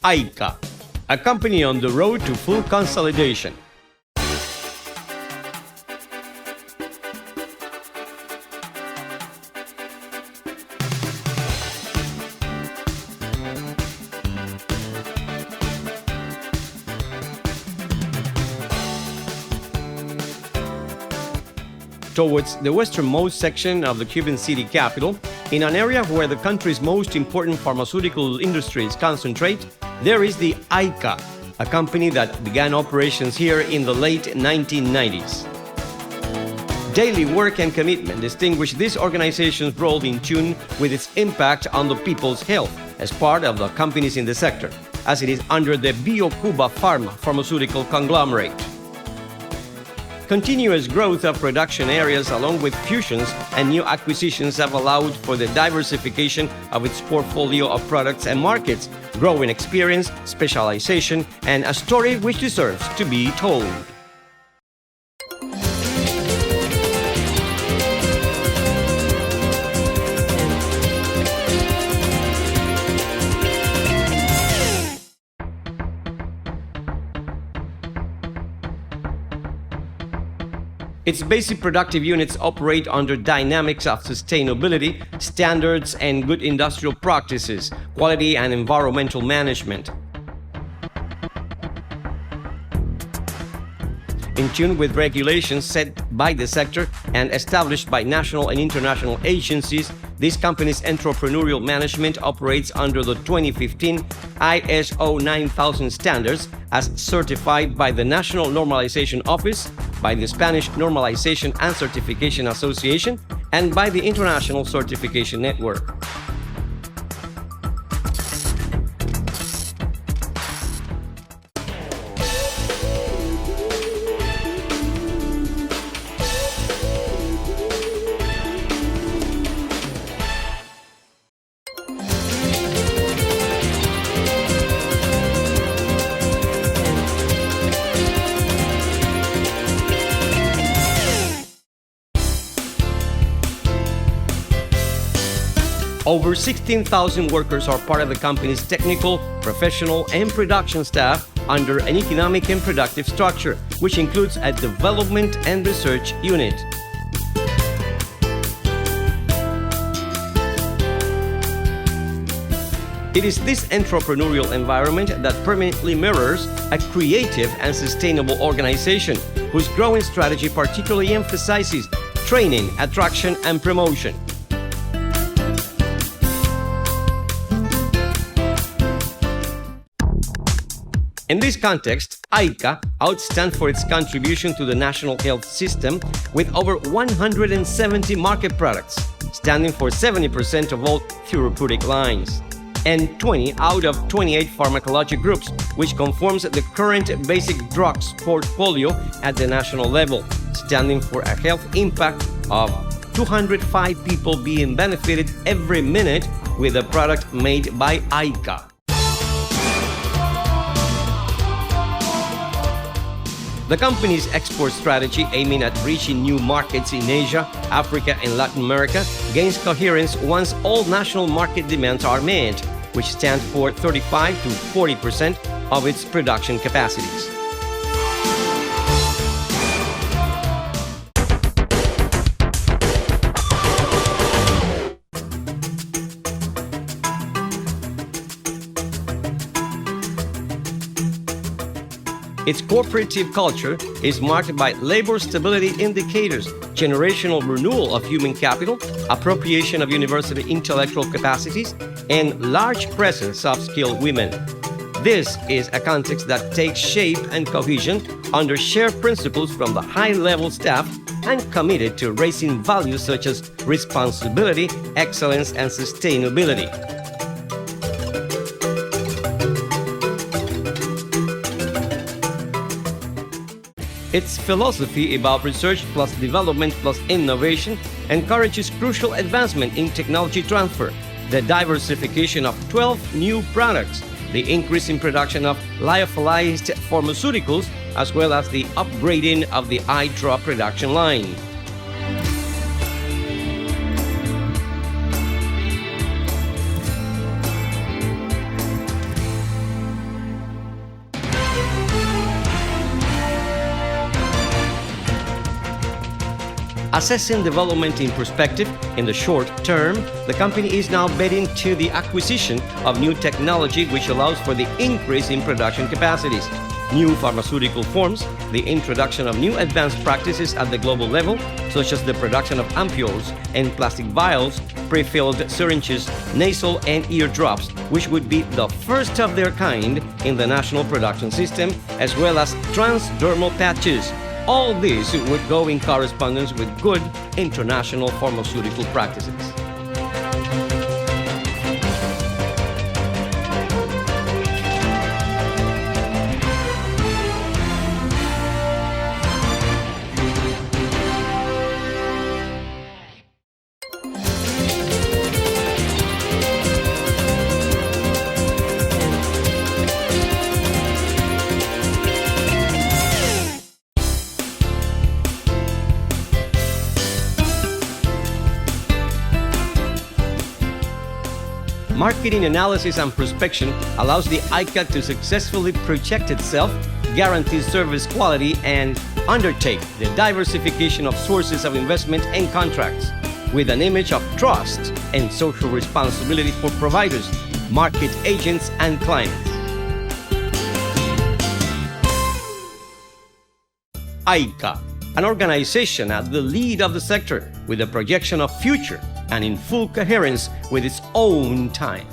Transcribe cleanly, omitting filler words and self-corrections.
Aica, a company on the road to full consolidation. Towards the westernmost section of the Cuban city capital, in an area where the country's most important pharmaceutical industries concentrate, there is the Aica, a company that began operations here in the late 1990s. Daily work and commitment distinguish this organization's role in tune with its impact on the people's health as part of the companies in the sector, as it is under the Cuba pharmaceutical conglomerate. Continuous growth of production areas along with fusions and new acquisitions have allowed for the diversification of its portfolio of products and markets, growing experience, specialization, and a story which deserves to be told. Its basic productive units operate under dynamics of sustainability, standards and good industrial practices, quality and environmental management. In tune with regulations set by the sector and established by national and international agencies, this company's entrepreneurial management operates under the 2015 ISO 9000 standards as certified by the National Normalization Office, by the Spanish Normalization and Certification Association, and by the International Certification Network. Over 16,000 workers are part of the company's technical, professional, and production staff under an economic and productive structure, which includes a development and research unit. It is this entrepreneurial environment that permanently mirrors a creative and sustainable organization whose growing strategy particularly emphasizes training, attraction, and promotion. In this context, Aica outstands for its contribution to the national health system with over 170 market products, standing for 70% of all therapeutic lines, and 20 out of 28 pharmacologic groups, which conforms the current basic drugs portfolio at the national level, standing for a health impact of 205 people being benefited every minute with a product made by Aica. The company's export strategy, aiming at reaching new markets in Asia, Africa, and Latin America, gains coherence once all national market demands are met, which stands for 35 to 40% of its production capacities. Its cooperative culture is marked by labor stability indicators, generational renewal of human capital, appropriation of university intellectual capacities, and large presence of skilled women. This is a context that takes shape and cohesion under shared principles from the high-level staff and committed to raising values such as responsibility, excellence, and sustainability. Its philosophy about research plus development plus innovation encourages crucial advancement in technology transfer, the diversification of 12 new products, the increase in production of lyophilized pharmaceuticals, as well as the upgrading of the eye drop production line. Assessing development in perspective, in the short term, the company is now betting to the acquisition of new technology which allows for the increase in production capacities, new pharmaceutical forms, the introduction of new advanced practices at the global level, such as the production of ampoules and plastic vials, pre-filled syringes, nasal and ear drops, which would be the first of their kind in the national production system, as well as transdermal patches. All this would go in correspondence with good international pharmaceutical practices. Marketing analysis and prospection allows the Aica to successfully project itself, guarantee service quality, and undertake the diversification of sources of investment and contracts, with an image of trust and social responsibility for providers, market agents, and clients. Aica, an organization at the lead of the sector with a projection of future and in full coherence with its own time.